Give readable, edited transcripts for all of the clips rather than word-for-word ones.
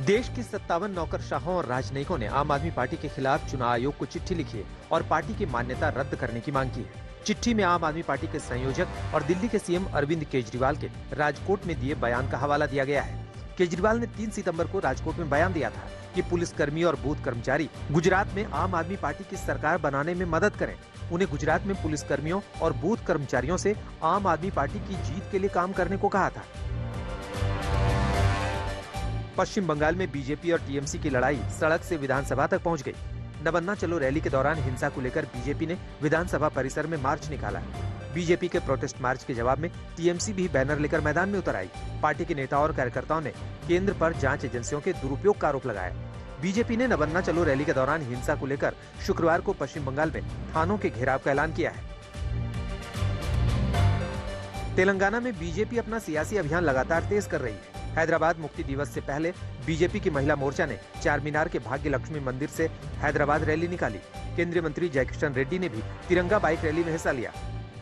देश के 57 नौकरशाहों और राजनयिकों ने आम आदमी पार्टी के खिलाफ चुनाव आयोग को चिट्ठी लिखी है और पार्टी की मान्यता रद्द करने की मांग की है। चिट्ठी में आम आदमी पार्टी के संयोजक और दिल्ली के सीएम अरविंद केजरीवाल के राजकोट में दिए बयान का हवाला दिया गया है। केजरीवाल ने 3 सितंबर को राजकोट में बयान दिया था कि पुलिसकर्मी और बूथ कर्मचारी गुजरात में आम आदमी पार्टी की सरकार बनाने में मदद करें। उन्हें गुजरात में पुलिसकर्मियों और बूथ कर्मचारियों से आम आदमी पार्टी की जीत के लिए काम करने को कहा था। पश्चिम बंगाल में बीजेपी और टीएमसी की लड़ाई सड़क से विधानसभा तक पहुंच गई। नबन्ना चलो रैली के दौरान हिंसा को लेकर बीजेपी ने विधानसभा परिसर में मार्च निकाला। बीजेपी के प्रोटेस्ट मार्च के जवाब में टीएमसी भी बैनर लेकर मैदान में उतर आई। पार्टी के नेताओं और कार्यकर्ताओं ने केंद्र पर जांच एजेंसियों के दुरुपयोग का आरोप लगाया। बीजेपी ने नबन्ना चलो रैली के दौरान हिंसा को लेकर शुक्रवार को पश्चिम बंगाल में थानों के घेराव का ऐलान किया है। तेलंगाना में बीजेपी अपना सियासी अभियान लगातार तेज कर रही है। हैदराबाद मुक्ति दिवस से पहले बीजेपी की महिला मोर्चा ने चार मीनार के भाग्य लक्ष्मी मंदिर से हैदराबाद रैली निकाली। केंद्रीय मंत्री जयकिशन रेड्डी ने भी तिरंगा बाइक रैली में हिस्सा लिया।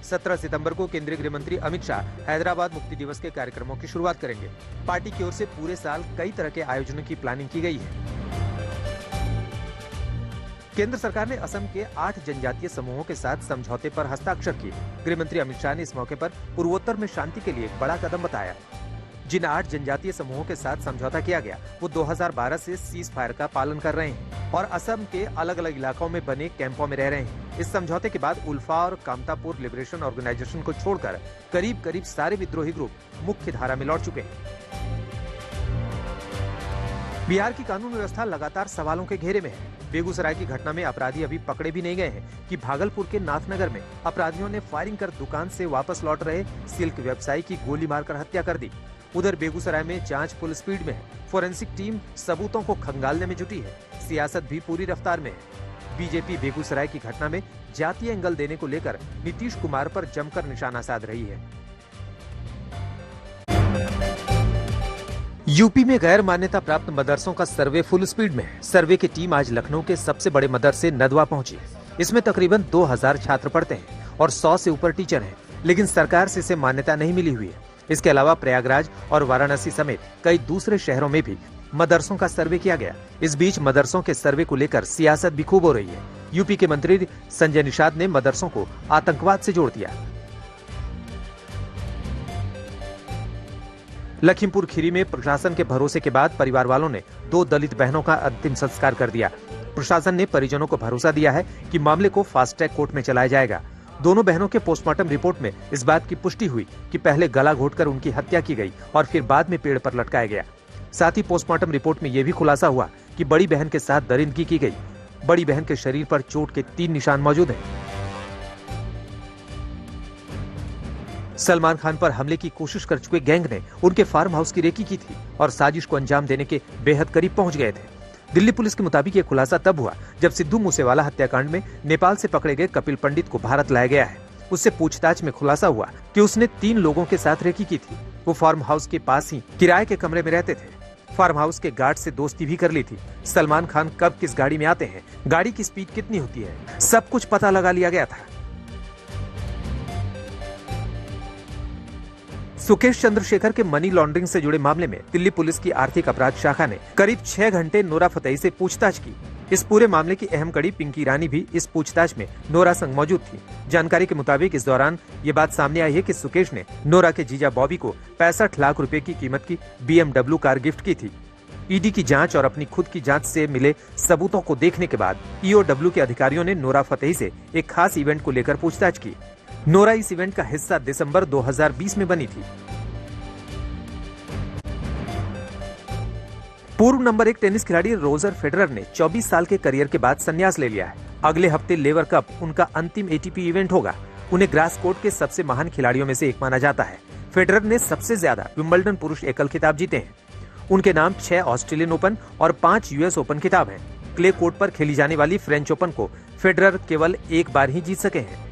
17 सितंबर को केंद्रीय गृह मंत्री अमित शाह हैदराबाद मुक्ति दिवस के कार्यक्रमों की शुरुआत करेंगे। पार्टी की ओर से पूरे साल कई तरह के आयोजनों की प्लानिंग की गई है। केंद्र सरकार ने असम के 8 जनजातीय समूहों के साथ समझौते पर हस्ताक्षर किए। गृह मंत्री अमित शाह ने इस मौके पर पूर्वोत्तर में शांति के लिए एक बड़ा कदम बताया। जिन 8 जनजातीय समूहों के साथ समझौता किया गया वो 2012 से सीज फायर का पालन कर रहे हैं और असम के अलग अलग इलाकों में बने कैंपों में रह रहे हैं। इस समझौते के बाद उल्फा और कामतापुर लिबरेशन ऑर्गेनाइजेशन को छोड़कर करीब सारे विद्रोही ग्रुप मुख्य धारा में लौट चुके हैं। बिहार की कानून व्यवस्था लगातार सवालों के घेरे में है। बेगूसराय की घटना में अपराधी अभी पकड़े भी नहीं गए हैं कि भागलपुर के नाथनगर में अपराधियों ने फायरिंग कर दुकान से वापस लौट रहे सिल्क व्यवसायी की गोली मारकर हत्या कर दी। उधर बेगूसराय में जांच फुल स्पीड में है। फोरेंसिक टीम सबूतों को खंगालने में जुटी है। सियासत भी पूरी रफ्तार में है। बीजेपी बेगूसराय की घटना में जातीय एंगल देने को लेकर नीतीश कुमार पर जमकर निशाना साध रही है। यूपी में गैर मान्यता प्राप्त मदरसों का सर्वे फुल स्पीड में है। सर्वे की टीम आज लखनऊ के सबसे बड़े मदरसे नदवा पहुंची। इसमें तकरीबन 2000 छात्र पढ़ते हैं और 100 से ऊपर टीचर हैं, लेकिन सरकार से इसे मान्यता नहीं मिली हुई है। इसके अलावा प्रयागराज और वाराणसी समेत कई दूसरे शहरों में भी मदरसों का सर्वे किया गया। इस बीच मदरसों के सर्वे को लेकर सियासत भी खूब हो रही है। यूपी के मंत्री संजय निषाद ने मदरसों को आतंकवाद से जोड़ दिया। लखीमपुर खीरी में प्रशासन के भरोसे के बाद परिवार वालों ने 2 दलित बहनों का अंतिम संस्कार कर दिया। प्रशासन ने परिजनों को भरोसा दिया है कि मामले को फास्ट ट्रैक कोर्ट में चलाया जाएगा। दोनों बहनों के पोस्टमार्टम रिपोर्ट में इस बात की पुष्टि हुई कि पहले गला घोटकर उनकी हत्या की गई और फिर बाद में पेड़ पर लटकाया गया। साथ ही पोस्टमार्टम रिपोर्ट में यह भी खुलासा हुआ कि बड़ी बहन के साथ दरिंदगी की गई। बड़ी बहन के शरीर पर चोट के 3 निशान मौजूद हैं। सलमान खान पर हमले की कोशिश कर चुके गैंग ने उनके फार्म हाउस की रेकी की थी और साजिश को अंजाम देने के बेहद करीब पहुंच गए थे। दिल्ली पुलिस के मुताबिक ये खुलासा तब हुआ जब सिद्धू मूसेवाला हत्याकांड में नेपाल से पकड़े गए कपिल पंडित को भारत लाया गया है। उससे पूछताछ में खुलासा हुआ कि उसने 3 लोगों के साथ रेकी की थी। वो फार्म हाउस के पास ही किराए के कमरे में रहते थे। फार्म हाउस के गार्ड से दोस्ती भी कर ली थी। सलमान खान कब किस गाड़ी में आते हैं, गाड़ी की स्पीड कितनी होती है, सब कुछ पता लगा लिया गया था। सुकेश चंद्रशेखर के मनी लॉन्ड्रिंग से जुड़े मामले में दिल्ली पुलिस की आर्थिक अपराध शाखा ने करीब 6 घंटे नोरा फतेही से पूछताछ की। इस पूरे मामले की अहम कड़ी पिंकी रानी भी इस पूछताछ में नोरा संग मौजूद थी। जानकारी के मुताबिक इस दौरान ये बात सामने आई है कि सुकेश ने नोरा के जीजा बॉबी को 65 लाख रुपए की कीमत की BMW कार गिफ्ट की थी। ईडी की जांच और अपनी खुद की जांच से मिले सबूतों को देखने के बाद EOW के अधिकारियों ने नोरा फतेही से एक खास इवेंट को लेकर पूछताछ की। नोरा इस इवेंट का हिस्सा दिसंबर 2020 में बनी थी। पूर्व नंबर 1 टेनिस खिलाड़ी रोजर फेडरर ने 24 साल के करियर के बाद संन्यास ले लिया है। अगले हफ्ते लेवर कप उनका अंतिम ATP इवेंट होगा। उन्हें ग्रास कोर्ट के सबसे महान खिलाड़ियों में से एक माना जाता है। फेडरर ने सबसे ज्यादा विंबलडन पुरुष एकल खिताब जीते हैं। उनके नाम 6 ऑस्ट्रेलियन ओपन और 5 US ओपन खिताब हैं। क्ले कोर्ट पर खेली जाने वाली फ्रेंच ओपन को फेडरर केवल एक बार ही जीत सके हैं।